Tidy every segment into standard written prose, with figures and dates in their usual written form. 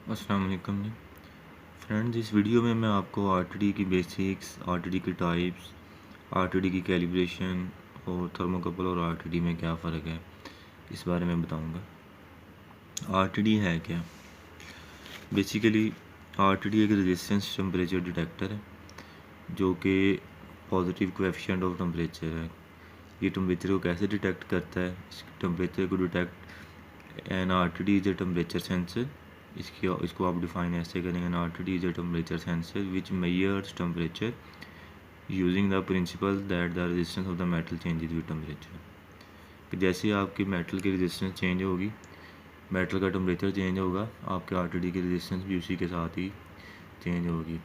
अस्सलाम वालेकुम जी फ्रेंड्स। इस वीडियो में मैं आपको आरटीडी की बेसिक्स, आरटीडी की टाइप्स, आरटीडी की कैलिब्रेशन और थर्मोकपल और आरटीडी में क्या फ़र्क है इस बारे में बताऊंगा। आरटीडी है क्या? बेसिकली आरटीडी एक रेजिस्टेंस टेम्परेचर डिटेक्टर है जो कि पॉजिटिव कोएफिशिएंट ऑफ टेम्परेचर है। ये टेम्परेचर को कैसे डिटेक्ट करता है? इस टेम्परेचर को detect an RTD is a temperature sensor. इसको आप डिफाइन ऐसे करेंगे, an RTD is a temperature sensor which measures temperature using the principle that the resistance of the metal changes with temperature. कि जैसे आपकी मेटल की resistance change होगी, metal का टेम्परेचर चेंज होगा, आपके आरटीडी की रेजिस्टेंस भी उसी के साथ ही चेंज होगी।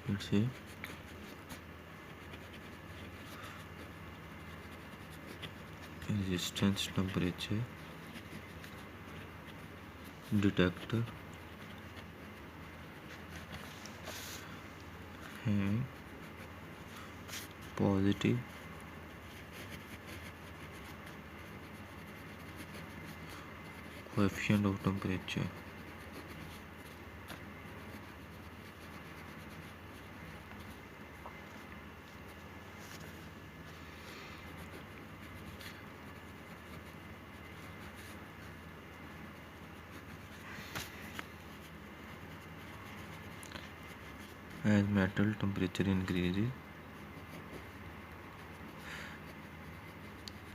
फिर से रेजिस्टेंस टेम्परेचर डिटेक्टर है positive coefficient of temperature. As metal temperature increases,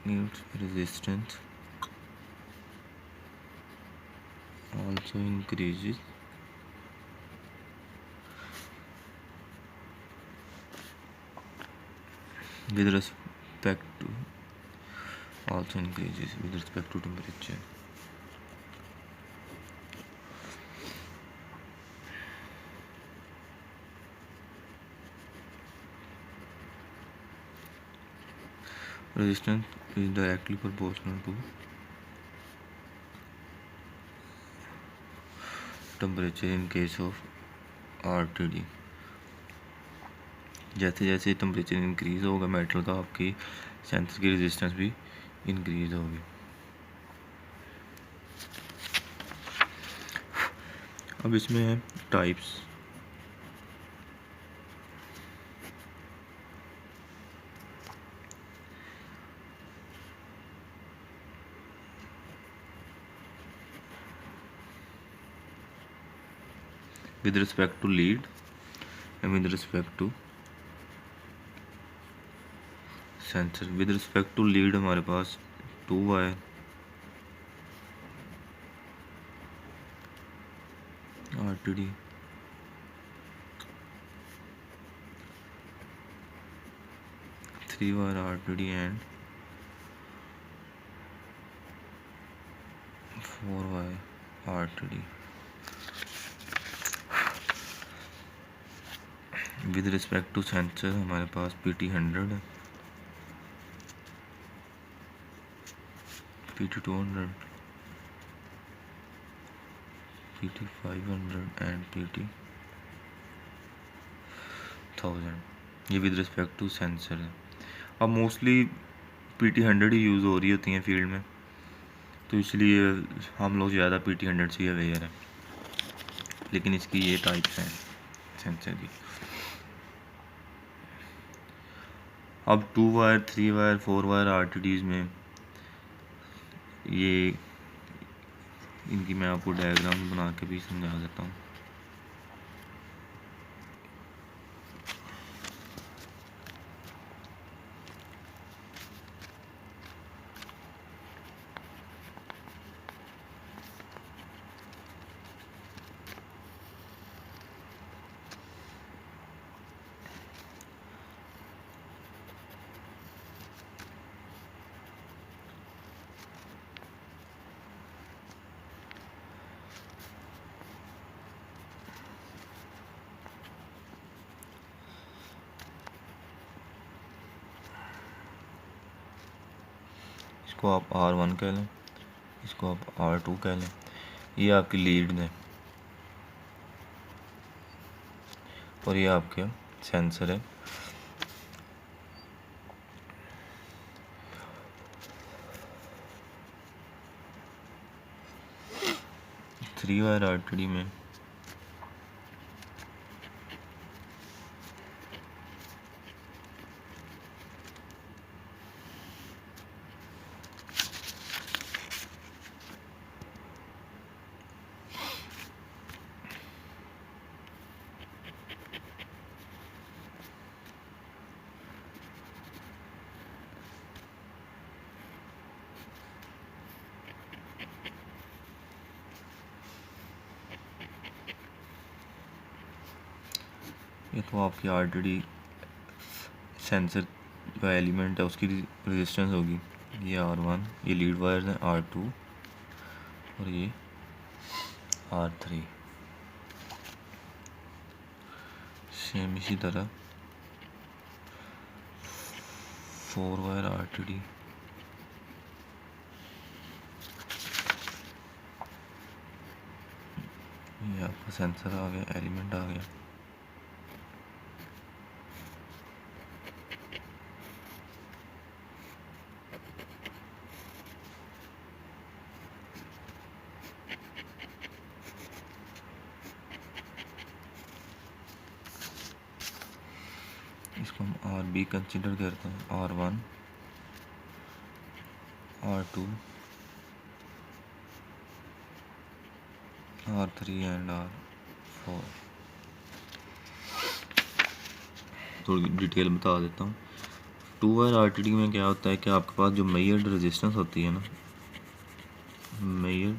its resistance also increases. With respect to temperature. Resistance is directly proportional to temperature in case of RTD. जैसे जैसे टेम्परेचर इंक्रीज होगा metal का, आपकी sensor की resistance भी increase होगी। अब इसमें है types. with respect to lead and with respect to sensor. With respect to lead हमारे पास 2 wire, RTD, three wire RTD and 4 wire RTD. With respect to sensor हमारे पास PT100 है, PT200, PT500 एंड PT1000। ये with respect to sensor है। अब mostly PT100 ही use हो रही होती हैं फील्ड में, तो इसलिए हम लोग ज़्यादा PT100 से अवेयर हैं। लेकिन इसकी ये टाइप्स हैं सेंसर की। अब 2 वायर, 3 वायर, 4 वायर आरटीडीज़ में ये इनकी मैं आपको डायग्राम बना के भी समझा देता हूँ। इसको आप R1 कह लें, इसको आप R2 कह लें। ये आपकी लीड है और ये आपके सेंसर है। 3 वायर आरटीडी में ये तो आपकी आरटीडी सेंसर जो एलिमेंट है उसकी रेजिस्टेंस होगी। ये R1, ये लीड वायर्स हैं R2 और ये R3। सेम इसी तरह 4 वायर आरटीडी, ये आपका सेंसर आ गया, एलिमेंट आ गया। इसको हम RB कंसिडर करते हैं, R1, R2, R3 and R4। थोड़ी डिटेल बता देता हूँ। 2 वायर आरटीडी में क्या होता है कि आपके पास जो मेजर्ड रेजिस्टेंस होती है ना, मेजर्ड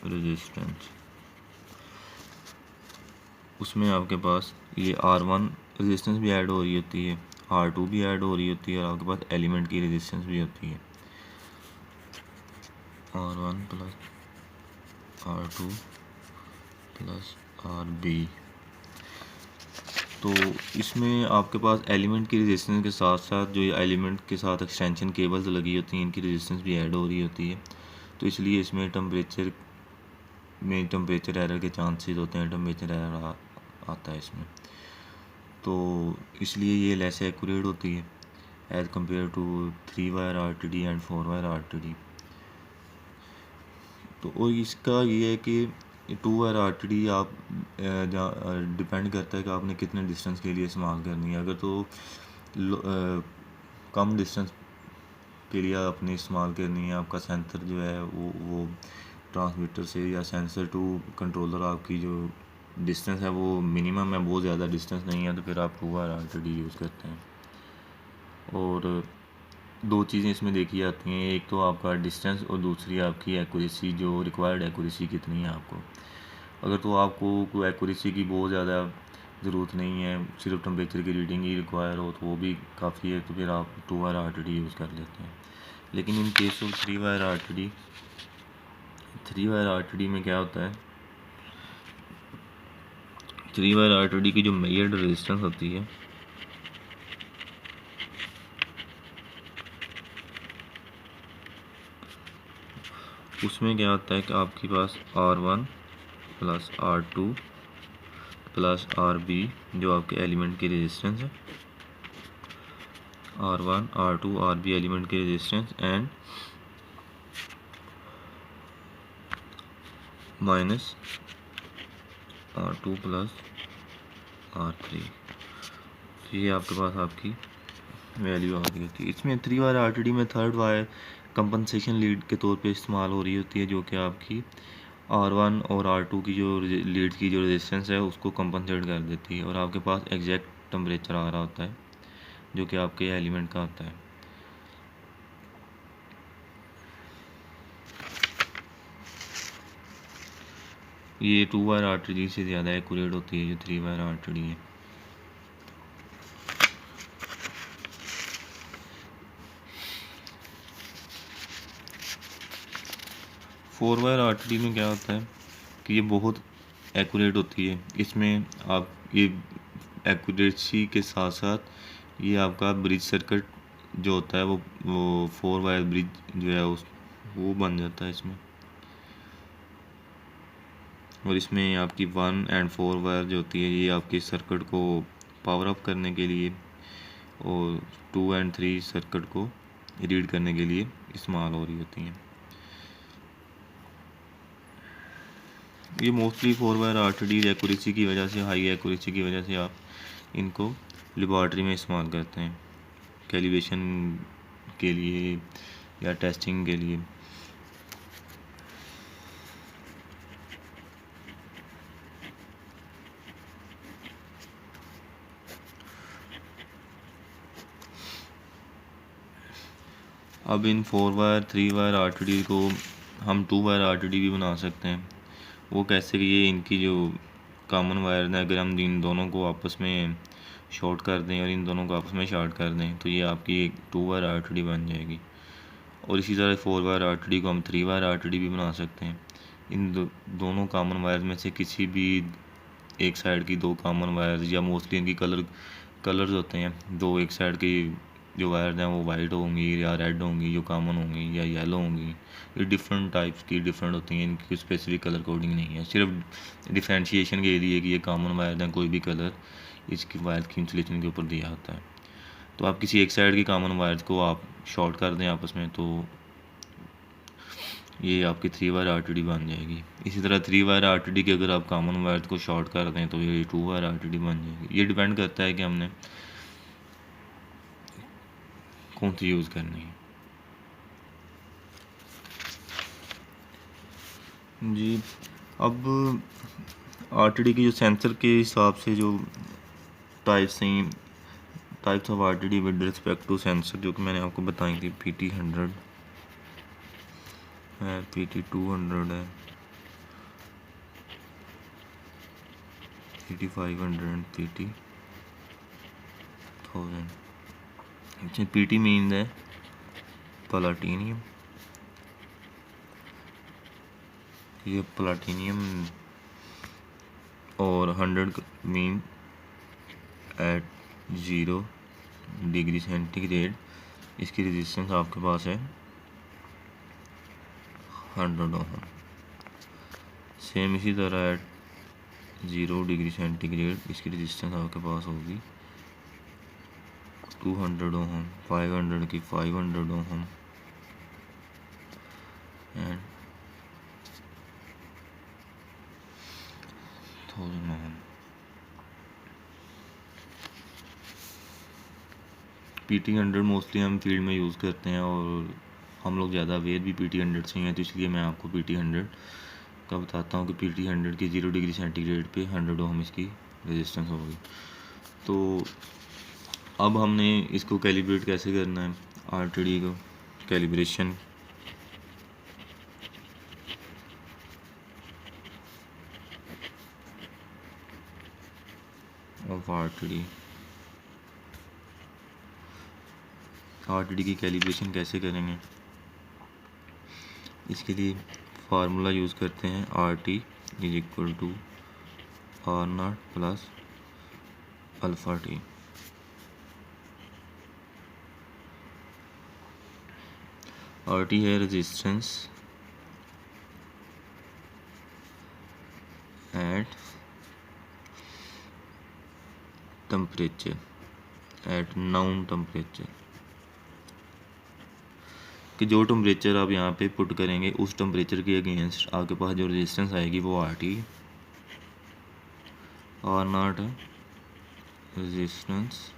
रेजिस्टेंस, उसमें आपके पास ये R1 रेजिस्टेंस भी ऐड हो रही होती है, R2 भी ऐड हो रही होती है और आपके पास एलिमेंट की रेजिस्टेंस भी होती है, R1 plus R2 plus RB। तो इसमें आपके पास एलिमेंट की रेजिस्टेंस के साथ साथ जो एलिमेंट के साथ एक्सटेंशन केबल्स लगी होती हैं, इनकी रेजिस्टेंस भी ऐड हो रही होती है। तो इसलिए इसमें टेम्परेचर एरर के चांसेस होते हैं, टेम्परेचर एरर आता है इसमें। तो इसलिए ये लेस एक्यूरेट होती है as compare to 3 wire RTD and 4 wire RTD. तो और इसका ये है कि 2 वायर आरटीडी आप डिपेंड करता है कि आपने कितने डिस्टेंस के लिए इस्तेमाल करनी है। अगर तो कम डिस्टेंस के लिए आपने इस्तेमाल करनी है, आपका सेंसर जो है वो ट्रांसमीटर से या सेंसर टू कंट्रोलर आपकी जो डिस्टेंस है वो मिनिमम है, बहुत ज़्यादा डिस्टेंस नहीं है, तो फिर आप 2 वायर आरटीडी यूज़ करते हैं। और दो चीज़ें इसमें देखी जाती हैं, एक तो आपका डिस्टेंस और दूसरी आपकी एक्यूरेसी, जो रिक्वायर्ड एक्यूरेसी कितनी है आपको। अगर तो आपको कोई एक्यूरेसी की बहुत ज़्यादा ज़रूरत नहीं है, सिर्फ टेम्परेचर की रीडिंग ही रिक्वायर हो तो वो भी काफ़ी है, तो फिर आप 2 वायर आरटीडी यूज़ कर लेते हैं। लेकिन in case of 3 wire RTD में क्या होता है, 3 वायर आरटीडी की जो मेजर्ड रेजिस्टेंस होती है उसमें क्या होता है कि आपके पास R1 plus R2 plus RB जो आपके एलिमेंट की रेजिस्टेंस है, R1 R2 RB एलिमेंट की resistance and minus R2 plus R3। तो ये आपके पास आपकी वैल्यू आ गई होती है। इसमें 3 वायर आरटीडी में थर्ड वायर कंपनसेशन लीड के तौर पे इस्तेमाल हो रही होती है, जो कि आपकी R1 और R2 की जो लीड की जो रेजिस्टेंस है उसको कंपनसेट कर देती है, और आपके पास एग्जैक्ट टेम्परेचर आ रहा होता है जो कि आपके एलिमेंट का होता है। ये 2 वायर आरटीडी से ज़्यादा एक्यूरेट होती है जो 3 वायर आरटीडी है। फोर वायर आरटीडी में क्या होता है कि ये बहुत एक्यूरेट होती है। इसमें आप ये एक्यूरेसी के साथ साथ ये आपका ब्रिज सर्किट जो होता है वो 4 वायर ब्रिज जो है वो बन जाता है इसमें। और इसमें आपकी 1 एंड 4 वायर जो होती है ये आपके सर्किट को पावर अप करने के लिए और 2 एंड 3 सर्किट को रीड करने के लिए इस्तेमाल हो रही होती हैं। ये मोस्टली 4 वायर RTD एक्यूरेसी की वजह से, हाई एक्यूरेसी की वजह से आप इनको लेबॉर्ट्री में इस्तेमाल करते हैं कैलिब्रेशन के लिए या टेस्टिंग के लिए। अब इन 4 वायर 3 वायर RTD को हम 2 वायर RTD भी बना सकते हैं। वो कैसे कि ये इनकी जो कॉमन वायर है, अगर हम इन दोनों को आपस में शॉर्ट कर दें और इन दोनों को आपस में शॉर्ट कर दें तो ये आपकी एक 2 वायर RTD बन जाएगी। और इसी तरह 4 वायर RTD को हम 3 वायर RTD भी बना सकते हैं। इन दोनों कॉमन वायर में से किसी भी एक साइड की 2 कॉमन वायर, या मोस्टली इनकी कलर्स होते हैं, दो एक साइड की जो वायर हैं वो वाइट होंगी या रेड होंगी जो कॉमन होंगी, या येलो होंगी। ये डिफरेंट टाइप्स की डिफरेंट होती हैं, इनकी स्पेसिफिक कलर कोडिंग नहीं है, सिर्फ डिफरेंशिएशन के लिए कि ये कॉमन वायर हैं, कोई भी कलर इसकी वायर की इंसुलेशन के ऊपर दिया होता है। तो आप किसी एक साइड की कॉमन वायर को आप शॉर्ट कर दें आपस में तो ये आपकी 3 वायर RTD बन जाएगी। इसी तरह 3 वायर RTD की अगर आप कॉमन वायर को शॉर्ट कर दें तो ये 2 वायर RTD बन जाएगी। ये डिपेंड करता है कि हमने कौन सी यूज़ करनी है। जी, अब RTD की जो सेंसर के हिसाब से जो types of RTD with respect to sensor जो कि मैंने आपको बताई थी, PT100 है, PT200 है, PT500, PT1000। अच्छा, PT मीन्स है प्लाटीनियम, ये प्लाटीनियम, और 100 मीन एट 0 डिग्री सेंटीग्रेड। इसकी रेजिस्टेंस आपके पास है 100 ओम। सेम इसी तरह एट 0 डिग्री सेंटीग्रेड इसकी रेजिस्टेंस आपके पास होगी 200 ओम, 500 की 500 ohm and 1000 ohm. PT100 mostly हम फील्ड में यूज़ करते हैं और हम लोग ज़्यादा अवेयर भी PT100 से हैं, तो इसलिए मैं आपको PT100 का बताता हूँ कि PT100 की 0 डिग्री सेंटीग्रेड पे 100 ओम इसकी रेजिस्टेंस होगी। तो अब हमने इसको कैलिब्रेट कैसे करना है, RTD को कैलिब्रेशन ऑफ RTD की कैलिब्रेशन कैसे करेंगे। इसके लिए फार्मूला यूज़ करते हैं RT is equal to R0 plus alpha T. RT है resistance at temperature, at known temperature, कि जो टेम्परेचर आप यहाँ पे पुट करेंगे उस टेम्परेचर के अगेंस्ट आपके पास जो रेजिस्टेंस आएगी वो RT। R0 है रेजिस्टेंस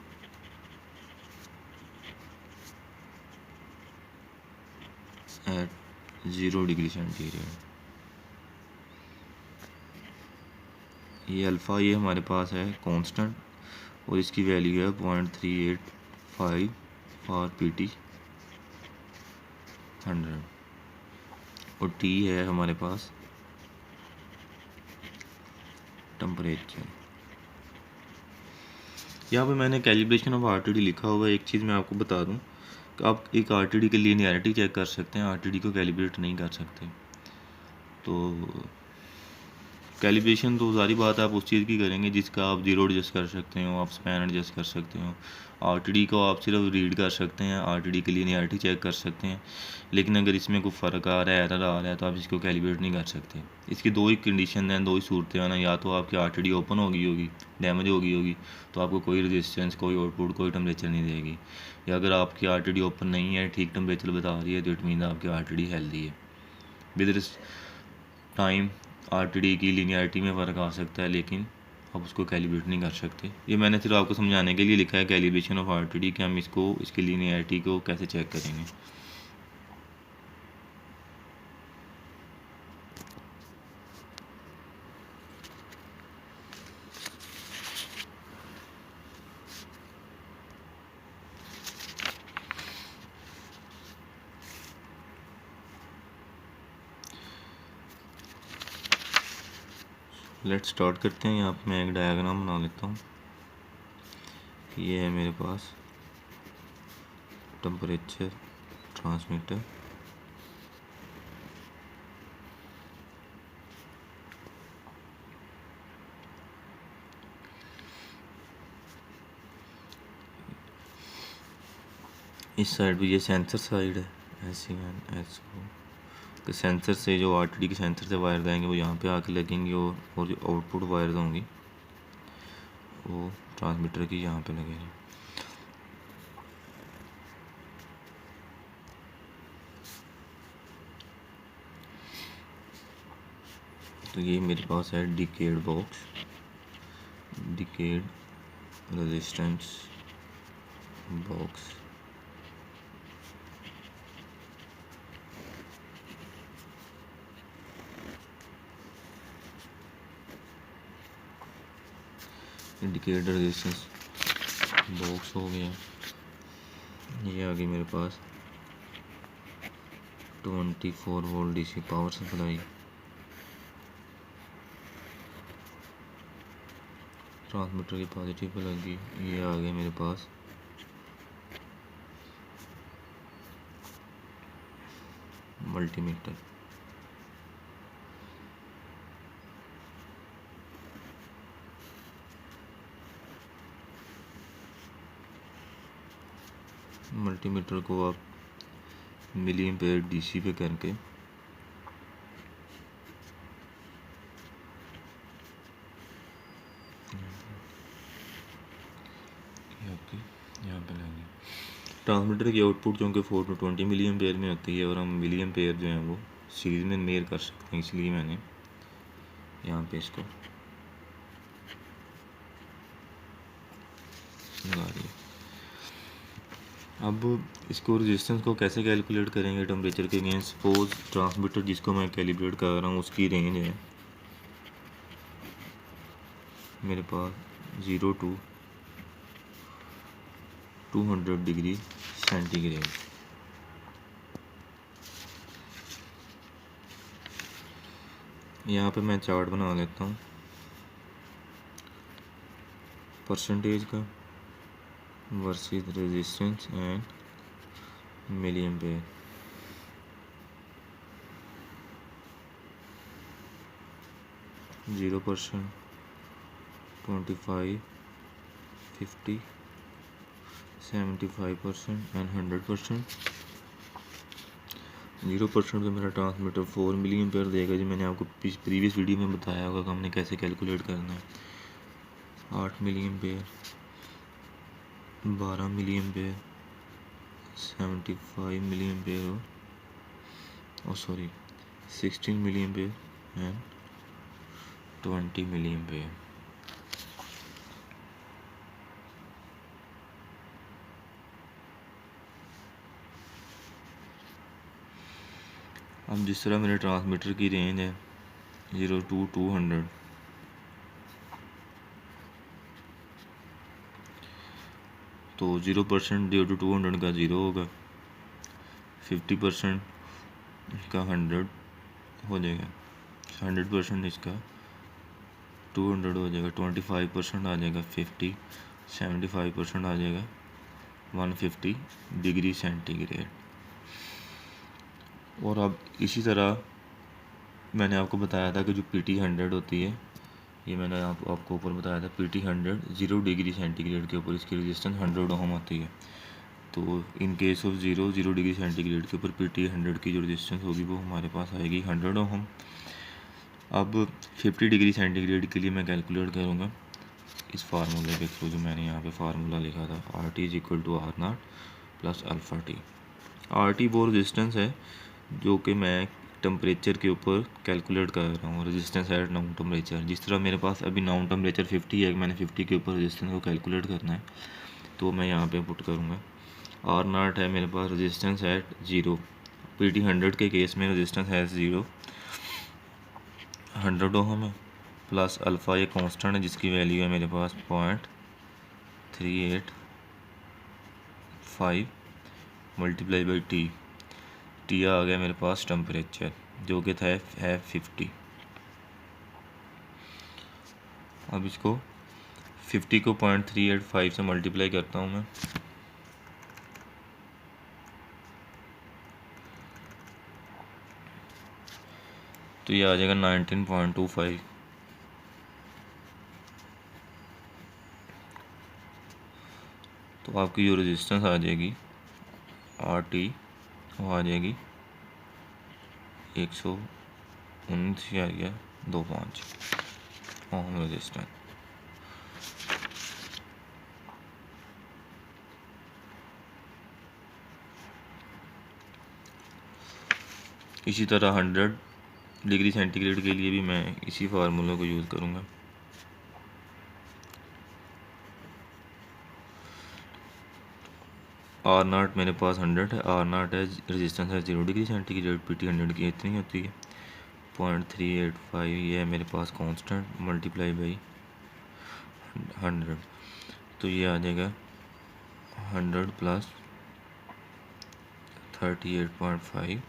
एट 0 डिग्री सेंटीग्रेड। ये अल्फ़ा ये हमारे पास है कांस्टेंट और इसकी वैल्यू है 0.385 फॉर PT100 और T है हमारे पास टेम्परेचर। यहाँ पे मैंने कैलिब्रेशन ऑफ RTD लिखा हुआ है। एक चीज़ मैं आपको बता दूँ कि आप एक RTD की लीनियरिटी चेक कर सकते हैं, RTD को कैलिब्रेट नहीं कर सकते। तो कैलिब्रेशन तो सारी बात आप उस चीज़ की करेंगे जिसका आप जीरो एडजस्ट कर सकते हो, आप स्पैन एडजस्ट कर सकते हो। RTD को आप सिर्फ रीड कर सकते हैं, RTD की लीनियरिटी चेक कर सकते हैं, लेकिन अगर इसमें कोई फ़र्क आ रहा है, एरर आ रहा है, तो आप इसको कैलिब्रेट नहीं कर सकते। इसकी दो ही कंडीशन हैं, दो ही सूरतें हैं ना, या तो आपकी RTD ओपन होगी डैमेज होगी तो आपको कोई रेजिस्टेंस, कोई आउटपुट, कोई टेम्परेचर नहीं देगी, या अगर आपकी RTD ओपन नहीं है, ठीक टेम्परेचर बता रही है, तो इट मीन आपकी RTD हेल्दी है। विद टाइम आरटीडी की लीनियरिटी में फ़र्क आ सकता है, लेकिन आप उसको कैलिब्रेट नहीं कर सकते। ये मैंने सिर्फ आपको समझाने के लिए लिखा है कैलिब्रेशन ऑफ आरटीडी, कि हम इसको इसकी लीनियरिटी को कैसे चेक करेंगे। लेट्स स्टार्ट करते हैं। यहाँ पे मैं एक डायग्राम बना लेता हूँ। ये है मेरे पास टेम्परेचर ट्रांसमीटर, इस साइड भी ये सेंसर साइड है, SCN तो सेंसर से जो आरटीडी के सेंसर से वायर आएंगे वो यहाँ पे आके लगेंगे, और जो आउटपुट वायर होंगी वो ट्रांसमीटर की यहाँ पे लगेगी। तो ये मेरे पास है decade box, decade resistance box. Indicator resistance box हो गया। ये आ गई मेरे पास 24 volt DC power supply, transmitter की पॉजिटिव पे लगी। ये आ गया मेरे पास मल्टीमीटर, मल्टीमीटर को आप मिली एम्पेयर डीसी पे करके यहाँ पे लेंगे। ट्रांसमीटर की आउटपुट क्योंकि 4 to 20 मिली एम्पेयर में होती है, और हम मिली एम्पेयर जो है वो सीरीज में मेयर कर सकते हैं, इसलिए मैंने यहाँ पे इसको लगा दिया। अब इसको रेजिस्टेंस को कैसे कैलकुलेट करेंगे टेम्परेचर के अगेंस्ट। सपोज ट्रांसमीटर जिसको मैं कैलिब्रेट कर रहा हूँ उसकी रेंज है मेरे पास 0 to 200 डिग्री सेंटीग्रेड। यहाँ पे मैं चार्ट बना लेता हूँ परसेंटेज का versus resistance and milli ampere. Zero %, 25, 50, 75% and 100%। 0% पे मेरा ट्रांसमीटर 4 मिली एम्पेयर देगा, जो मैंने आपको प्रीवियस वीडियो में बताया होगा कि हमने कैसे कैलकुलेट करना है। 8 milli ampere, 12 milli ampere, 75 milli ampere, और 16 milli ampere and 20 milli ampere. अब जिस तरह मेरे ट्रांसमीटर की रेंज है 0 to 200, तो 0% 0 to 200 का 0 होगा, 50% इसका 100 हो जाएगा, 100% इसका 200 हो जाएगा, 25% आ जाएगा 50, 75% आ जाएगा 150 डिग्री सेंटीग्रेड। और अब इसी तरह मैंने आपको बताया था कि जो PT100 होती है, ये मैंने आपको ऊपर बताया था, PT100 0 डिग्री सेंटीग्रेड के ऊपर इसकी रेजिस्टेंस 100 ओम आती है। तो in case of 0 degree centigrade के ऊपर PT100 की जो रेजिस्टेंस होगी वो हमारे पास आएगी 100 ओम। अब 50 डिग्री सेंटीग्रेड के लिए मैं कैलकुलेट करूँगा इस फार्मूले के थ्रू, जो मैंने यहाँ पे फार्मूला लिखा था, RT = R0 + α T। RT वो रेजिस्टेंस है जो कि मैं टेम्परेचर के ऊपर कैलकुलेट कर रहा हूँ, रेजिस्टेंस एट नाउन टेम्परेचर। जिस तरह मेरे पास अभी नाउन टेम्परेचर 50 है, मैंने 50 के ऊपर रेजिस्टेंस को कैलकुलेट करना है, तो मैं यहाँ पे पुट करूँगा। आर नॉट है मेरे पास रेजिस्टेंस एट 0, PT 100 के केस में रेजिस्टेंस है 0, 100 ओहम है, प्लस अल्फ़ा ये कांस्टेंट है जिसकी वैल्यू है मेरे पास 0.385 मल्टीप्लाई बाई टी आ गया मेरे पास टेम्परेचर, जो कि था है 50। अब इसको 50 को 0.385 से मल्टीप्लाई करता हूँ मैं, तो ये आ जाएगा 19.25। तो आपकी जो रेजिस्टेंस आ जाएगी RT वो आ जाएगी 119.25 ओम रेजिस्टेंस। इसी तरह 100 डिग्री सेंटीग्रेड के लिए भी मैं इसी फार्मूले को यूज़ करूँगा। आर नॉट मेरे पास 100 है, आर नॉट है रेजिस्टेंस है 0 डिग्री सेंटीग्रेड, PT 100 की इतनी होती है 0.385, ये है मेरे पास कांस्टेंट मल्टीप्लाई बाई 100, तो ये आ जाएगा 100 प्लस 38.5,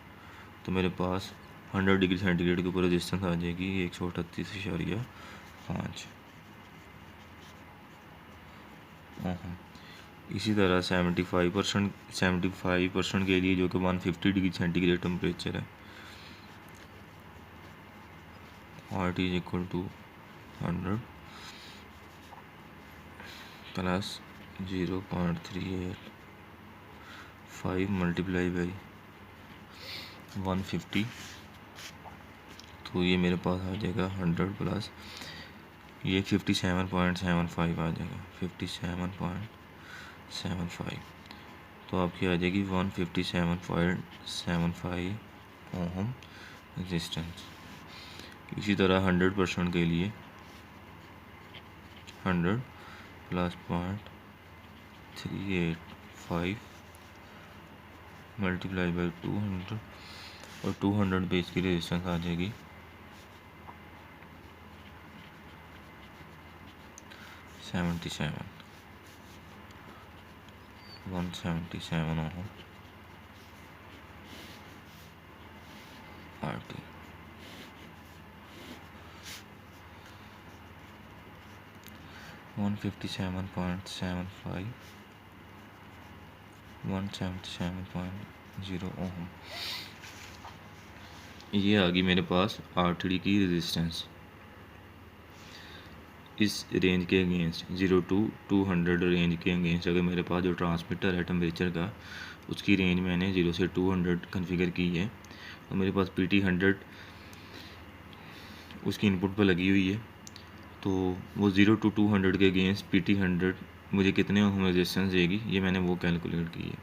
तो मेरे पास 100 डिग्री सेंटीग्रेड के ऊपर रेजिस्टेंस आ जाएगी 138.5 ओहम। इसी तरह 75% के लिए, जो कि 150 डिग्री सेंटीग्रेड टेम्परेचर है, RT is equal to 100 plus 0.385 multiply by 150, तो ये मेरे पास आ जाएगा 100 प्लस ये 57.75 आ जाएगा 57.75, तो आपकी आ जाएगी 157.75 ओहम रेजिस्टेंस। इसी तरह 100% के लिए 100 प्लस 0.385 मल्टीप्लाई बाई 200, और 200 पे इसकी रेजिस्टेंस आ जाएगी 177 ओहम RT। 157.75 177.0 ओहम, ये आ गई मेरे पास RTD की रेजिस्टेंस। इस रेंज के अगेंस्ट 0 to 200 रेंज के अगेंस्ट अगर मेरे पास जो ट्रांसमीटर है टेम्परेचर का, उसकी रेंज मैंने 0 से 200 कॉन्फ़िगर की है, और मेरे पास PT 100 उसकी इनपुट पर लगी हुई है, तो वो 0 to 200 के अगेंस्ट PT 100 मुझे कितने ओम रेजिस्टेंस देगी, ये मैंने वो कैलकुलेट की है।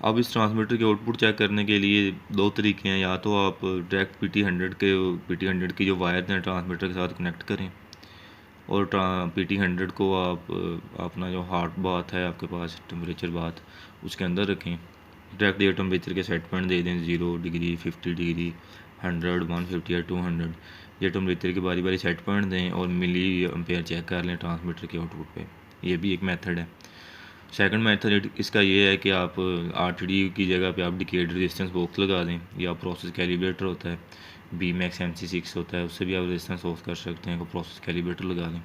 अब इस ट्रांसमीटर के आउटपुट चेक करने के लिए दो तरीके हैं, या तो आप डायरेक्ट PT 100 की जो वायर हैं ट्रांसमीटर के साथ कनेक्ट करें, और PT 100 को आप अपना जो हॉट बाथ है आपके पास टेम्परेचर बाथ उसके अंदर रखें, डायरेक्ट ये टेम्परेचर के सेट पॉइंट दे दें 0 डिग्री 50 डिग्री 100 150 या 200, ये टेम्परेचर के बारी बारी सेट पॉइंट दें और मिली एम्पेयर चेक कर लें ट्रांसमीटर के आउटपुट पे। ये भी एक मेथड है। सेकंड मेथड इसका ये है कि आप RTD की जगह पे आप डिकेड रेजिस्टेंस बॉक्स लगा दें, या प्रोसेस कैलिब्रेटर होता है BMAX MC6 होता है, उससे भी आप रेजिस्टेंस सोर्स कर सकते हैं, प्रोसेस कैलिब्रेटर लगा दें।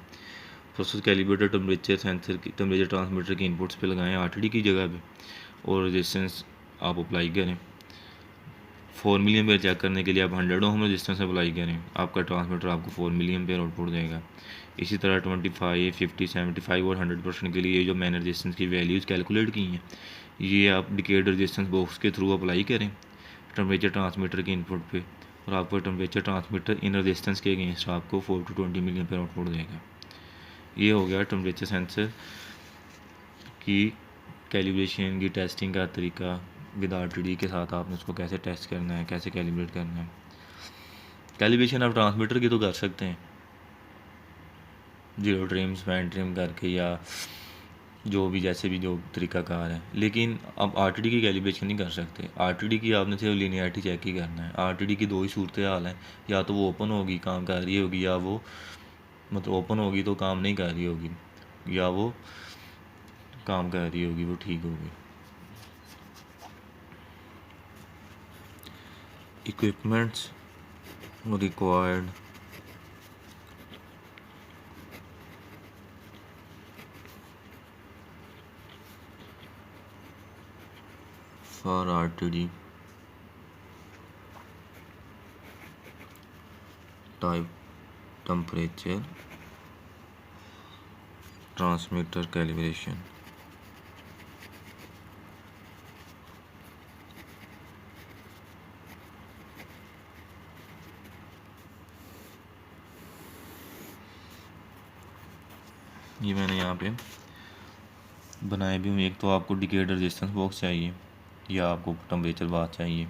प्रोसेस कैलिब्रेटर टेम्परेचर सेंसर की टेम्परेचर ट्रांसमीटर की इनपुट्स पे लगाएं RTD की जगह पे, और रेजिस्टेंस आप अप्लाई करें। 4 मिली एम्पेयर चेक करने के लिए आप 100 ओम रेजिस्टेंस अप्लाई करें, आपका ट्रांसमीटर आपको 4 मिली एम्पेयर आउटपुट देगा। इसी तरह 25 50 75 और 100% के लिए जो मैंने रेजिस्टेंस की वैल्यूज़ कैलकुलेट की हैं, ये आप डिकेड रेजिस्टेंस बॉक्स के थ्रू अप्लाई करें टेम्परेचर ट्रांसमीटर के इनपुट पे, और आपको टेम्परेचर ट्रांसमीटर इन रेजिस्टेंस के अगेंस्ट आपको 4 to 20 मिली एम्पेयर आउटपुट देगा। ये हो गया टेम्परेचर सेंसर की कैलिब्रेशन की टेस्टिंग का तरीका, विद RTD के साथ आपने उसको कैसे टेस्ट करना है, कैसे कैलिब्रेट करना है। कैलिब्रेशन आप ट्रांसमीटर की तो कर सकते हैं, जीरो ट्रिम स्पैन ट्रिम करके, या जो भी जैसे भी जो तरीक़ाकार है, लेकिन अब RTD की कैलिब्रेशन नहीं कर सकते। RTD की आपने सिर्फ लीनियरिटी चेक ही करना है। RTD की दो ही सूरत हाल हैं, या तो वो ओपन होगी काम कर रही होगी, या वो मतलब ओपन होगी तो काम नहीं कर रही होगी, या वो काम कर रही होगी, वो ठीक होगी। Equipments required for RTD type temperature transmitter calibration. ये मैंने यहाँ पे बनाए भी हूँ। एक तो आपको डिकेड रेजिस्टेंस बॉक्स चाहिए, या आपको टेम्परेचर बाथ चाहिए।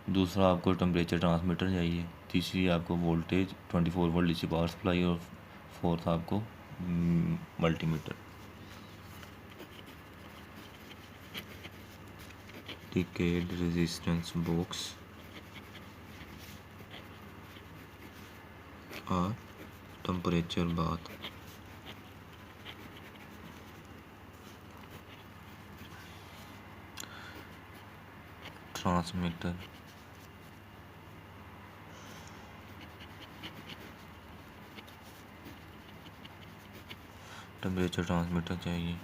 दूसरा आपको टेम्परेचर ट्रांसमीटर चाहिए। तीसरी आपको voltage 24 volt DC power supply, और फोर्थ आपको मल्टीमीटर। डिकेड रेजिस्टेंस बॉक्स और temperature bath. Transmitter temperature transmitter चाहिए।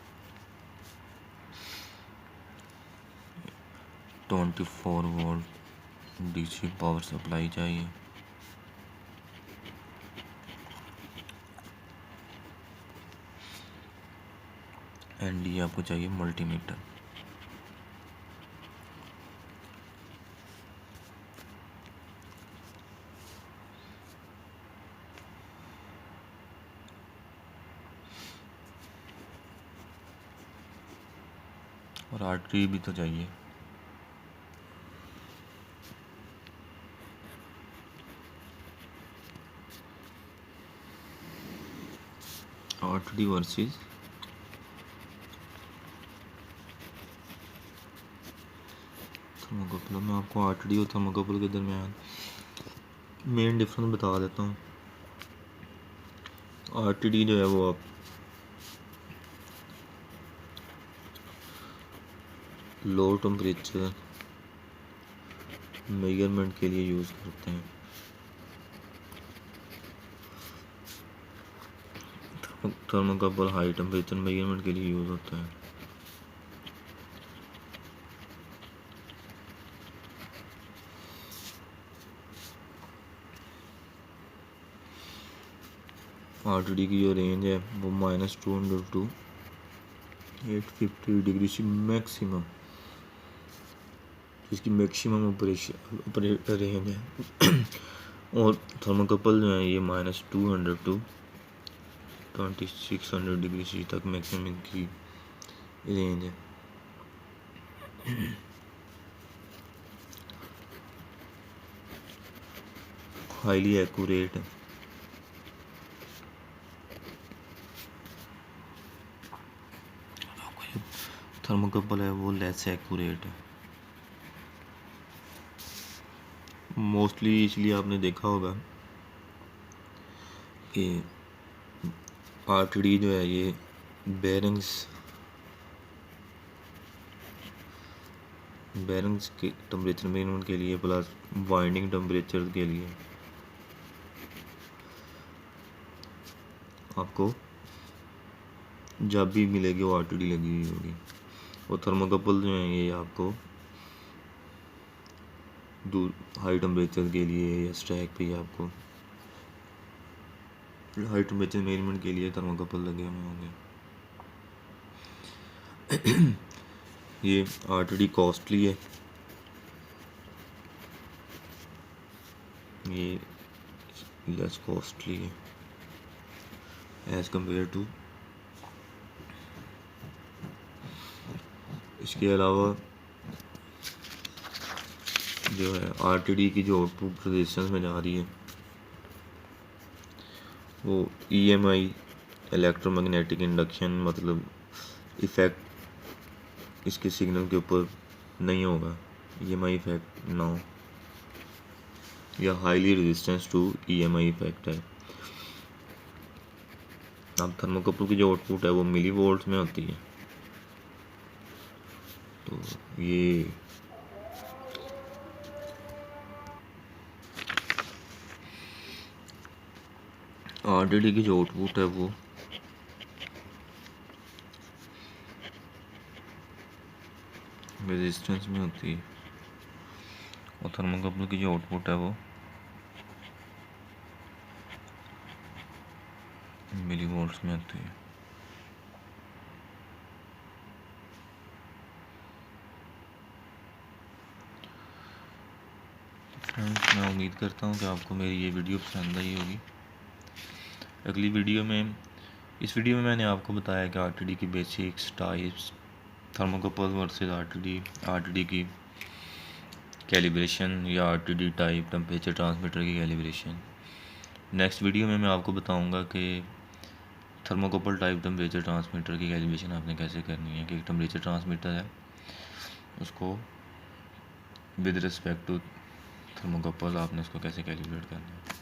24 वोल्ट डीसी पावर सप्लाई चाहिए। एंड ये आपको चाहिए मल्टीमीटर। और RTD भी तो चाहिए। RTD versus thermocouple. मैं आपको RTD और थर्मोकपल के दरमियान मेन डिफरेंस बता देता हूँ। RTD जो है वो आप लो टेम्परेचर मेजरमेंट के लिए यूज़ करते हैं। थर्मोकपल हाई टेम्परेचर मेजरमेंट के लिए यूज़ होता है। RTD की जो रेंज है वो -200 टू 850 डिग्री से मैक्सिमम, इसकी मैक्सिमम ऑपरेशन रेंज है। और थर्मोकपल जो है ये -200 टू 2600 डिग्री सी तक मैक्सिमम की रेंज है। हाईली एक्यूरेट है। थर्मोकपल है वो लेस एक्यूरेट है। मोस्टली इसलिए आपने देखा होगा कि RTD जो है ये बेरिंग्स के टेम्परेचर मेजरमेंट के लिए प्लस वाइंडिंग टेम्परेचर के लिए आपको जब भी मिलेगी वो RTD लगी हुई होगी। और थर्मोकपल जो है ये आपको हाई टेम्परेचर के लिए या स्टैक पे आपको हाई टेम्परेचर मेजरमेंट के लिए थर्मोकपल लगे हुए होंगे। ये RTD कॉस्टली है, ये लेस कॉस्टली है एज कम्पेयर टू। इसके अलावा जो है आरटीडी की जो आउटपुट रेजिस्टेंस में जा रही है वो ईएमआई इलेक्ट्रोमैग्नेटिक इंडक्शन मतलब इफ़ेक्ट इसके सिग्नल के ऊपर नहीं होगा, ईएमआई इफेक्ट ना हो, या highly resistance to EMI effect है। अब थर्मोकपल की जो आउटपुट है वो मिली वोल्ट्स में होती है, तो ये आरटीडी की जो आउटपुट है वो रेजिस्टेंस में होती है और थर्मोकपल की जो आउटपुट है वो मिली वोल्ट्स में होती है। फ्रेंड्स, मैं उम्मीद करता हूँ कि आपको मेरी ये वीडियो पसंद आई होगी। अगली वीडियो में इस वीडियो में मैंने आपको बताया कि आरटीडी की basics, types, thermocouple versus RTD की कैलिब्रेशन या आरटीडी टाइप टेम्परेचर ट्रांसमीटर की कैलिब्रेशन। नेक्स्ट वीडियो में मैं आपको बताऊंगा कि थर्मोकपल टाइप टेम्परेचर ट्रांसमीटर की कैलिब्रेशन आपने कैसे करनी है, कि एक टेम्परेचर ट्रांसमीटर है उसको विद रिस्पेक्ट टू थर्मोकपल आपने उसको कैसे कैलिब्रेट करना है।